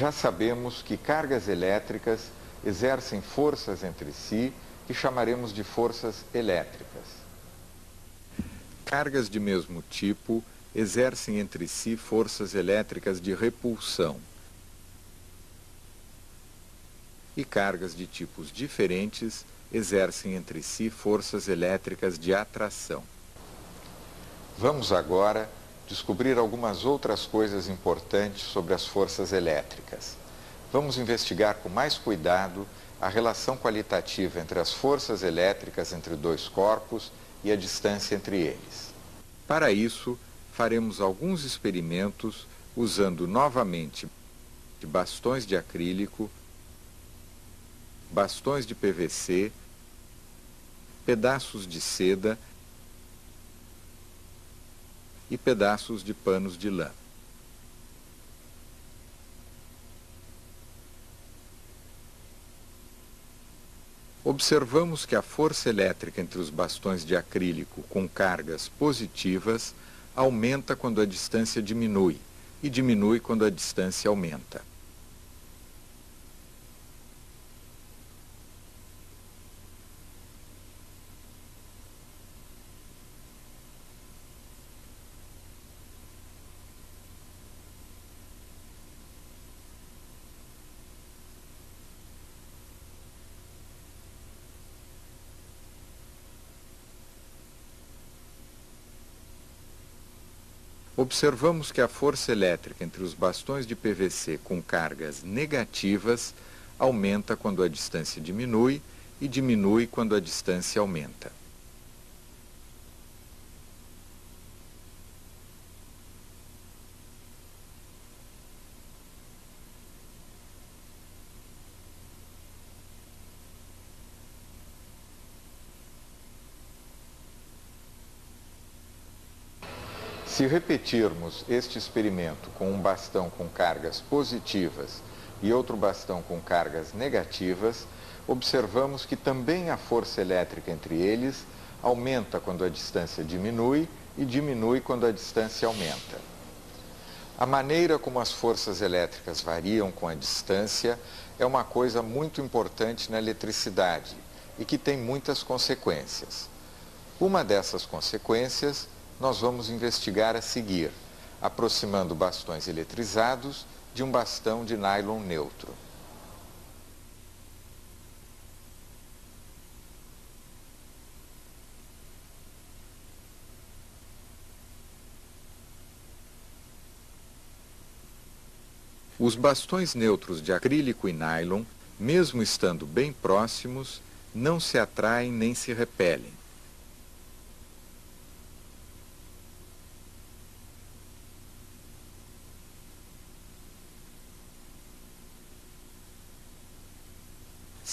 Já sabemos que cargas elétricas exercem forças entre si que chamaremos de forças elétricas. Cargas de mesmo tipo exercem entre si forças elétricas de repulsão. E cargas de tipos diferentes exercem entre si forças elétricas de atração. Vamos agora descobrir algumas outras coisas importantes sobre as forças elétricas. Vamos investigar com mais cuidado a relação qualitativa entre as forças elétricas entre dois corpos e a distância entre eles. Para isso, faremos alguns experimentos usando novamente bastões de acrílico, bastões de PVC, pedaços de seda e pedaços de panos de lã. Observamos que a força elétrica entre os bastões de acrílico com cargas positivas aumenta quando a distância diminui e diminui quando a distância aumenta. Observamos que a força elétrica entre os bastões de PVC com cargas negativas aumenta quando a distância diminui e diminui quando a distância aumenta. Se repetirmos este experimento com um bastão com cargas positivas e outro bastão com cargas negativas, observamos que também a força elétrica entre eles aumenta quando a distância diminui e diminui quando a distância aumenta. A maneira como as forças elétricas variam com a distância é uma coisa muito importante na eletricidade e que tem muitas consequências. Uma dessas consequências nós vamos investigar a seguir, aproximando bastões eletrizados de um bastão de nylon neutro. Os bastões neutros de acrílico e nylon, mesmo estando bem próximos, não se atraem nem se repelem.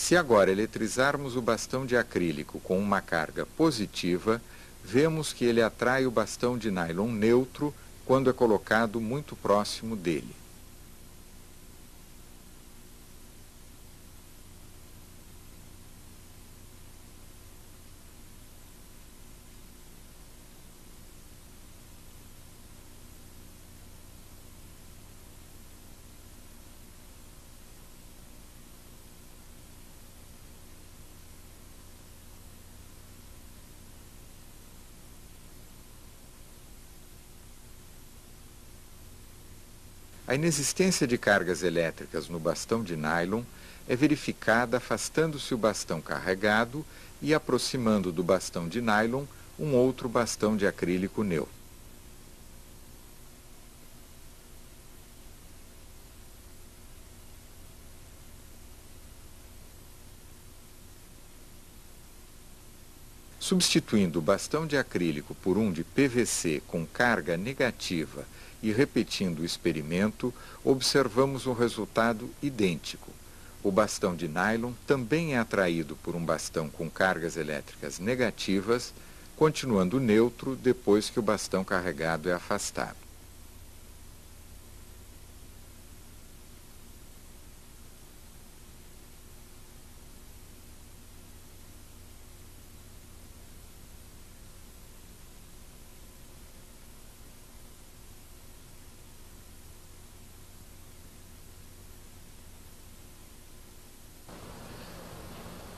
Se agora eletrizarmos o bastão de acrílico com uma carga positiva, vemos que ele atrai o bastão de nylon neutro quando é colocado muito próximo dele. A inexistência de cargas elétricas no bastão de nylon é verificada afastando-se o bastão carregado e aproximando do bastão de nylon um outro bastão de acrílico neutro. Substituindo o bastão de acrílico por um de PVC com carga negativa e repetindo o experimento, observamos um resultado idêntico. O bastão de nylon também é atraído por um bastão com cargas elétricas negativas, continuando neutro depois que o bastão carregado é afastado.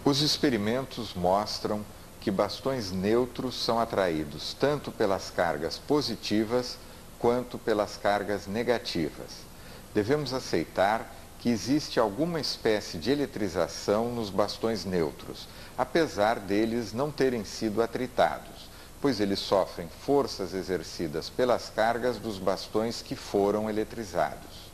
Os experimentos mostram que bastões neutros são atraídos tanto pelas cargas positivas quanto pelas cargas negativas. Devemos aceitar que existe alguma espécie de eletrização nos bastões neutros, apesar deles não terem sido atritados, pois eles sofrem forças exercidas pelas cargas dos bastões que foram eletrizados.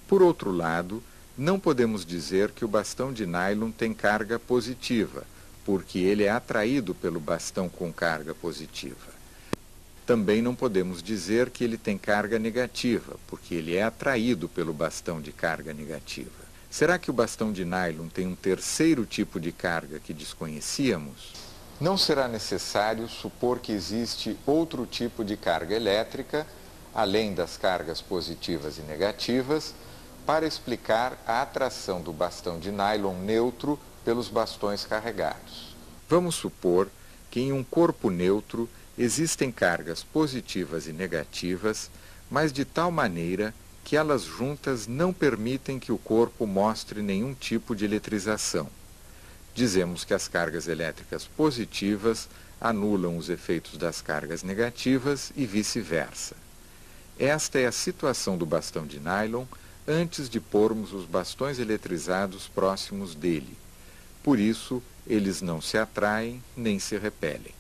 Por outro lado, não podemos dizer que o bastão de nylon tem carga positiva, porque ele é atraído pelo bastão com carga positiva. Também não podemos dizer que ele tem carga negativa, porque ele é atraído pelo bastão de carga negativa. Será que o bastão de nylon tem um terceiro tipo de carga que desconhecíamos? Não será necessário supor que existe outro tipo de carga elétrica, além das cargas positivas e negativas, para explicar a atração do bastão de nylon neutro pelos bastões carregados. Vamos supor que em um corpo neutro existem cargas positivas e negativas, mas de tal maneira que elas juntas não permitem que o corpo mostre nenhum tipo de eletrização. Dizemos que as cargas elétricas positivas anulam os efeitos das cargas negativas e vice-versa. Esta é a situação do bastão de nylon antes de pormos os bastões eletrizados próximos dele. Por isso, eles não se atraem nem se repelem.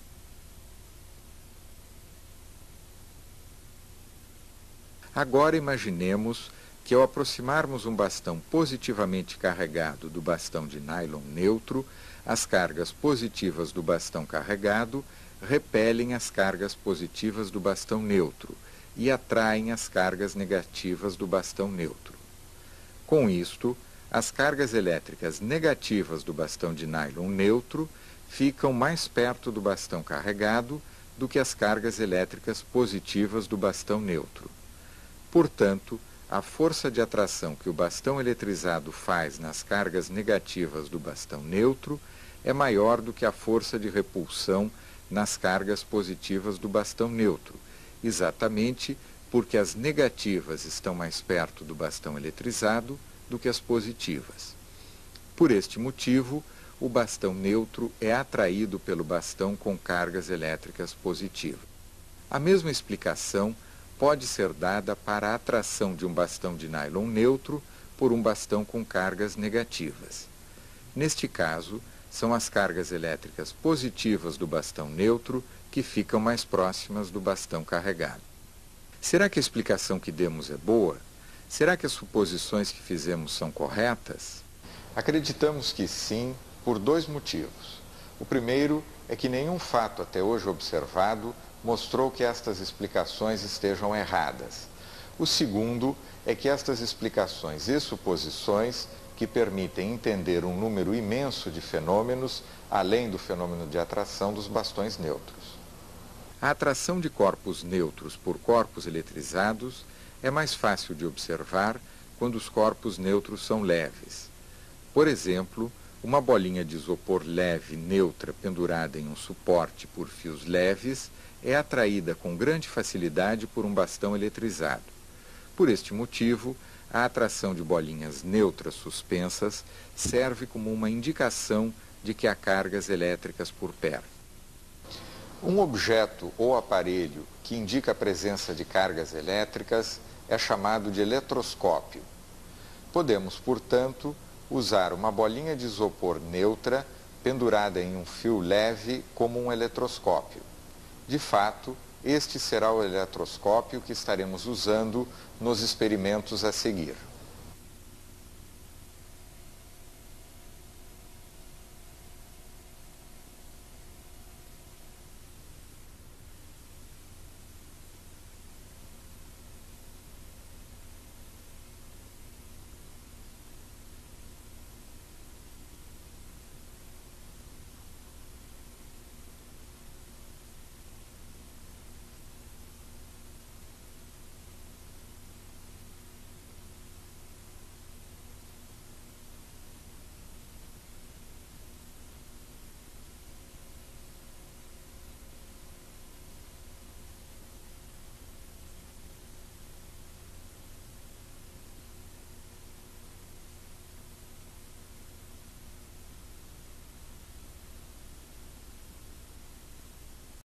Agora imaginemos que ao aproximarmos um bastão positivamente carregado do bastão de nylon neutro, as cargas positivas do bastão carregado repelem as cargas positivas do bastão neutro e atraem as cargas negativas do bastão neutro. Com isto, as cargas elétricas negativas do bastão de nylon neutro ficam mais perto do bastão carregado do que as cargas elétricas positivas do bastão neutro. Portanto, a força de atração que o bastão eletrizado faz nas cargas negativas do bastão neutro é maior do que a força de repulsão nas cargas positivas do bastão neutro, exatamente porque as negativas estão mais perto do bastão eletrizado do que as positivas. Por este motivo, o bastão neutro é atraído pelo bastão com cargas elétricas positivas. A mesma explicação pode ser dada para a atração de um bastão de nylon neutro por um bastão com cargas negativas. Neste caso, são as cargas elétricas positivas do bastão neutro que ficam mais próximas do bastão carregado. Será que a explicação que demos é boa? Será que as suposições que fizemos são corretas? Acreditamos que sim, por dois motivos. O primeiro é que nenhum fato até hoje observado mostrou que estas explicações estejam erradas. O segundo é que estas explicações e suposições que permitem entender um número imenso de fenômenos, além do fenômeno de atração dos bastões neutros. A atração de corpos neutros por corpos eletrizados é mais fácil de observar quando os corpos neutros são leves. Por exemplo, uma bolinha de isopor leve neutra pendurada em um suporte por fios leves é atraída com grande facilidade por um bastão eletrizado. Por este motivo, a atração de bolinhas neutras suspensas serve como uma indicação de que há cargas elétricas por perto. Um objeto ou aparelho que indica a presença de cargas elétricas é chamado de eletroscópio. Podemos, portanto, usar uma bolinha de isopor neutra pendurada em um fio leve como um eletroscópio. De fato, este será o eletroscópio que estaremos usando nos experimentos a seguir.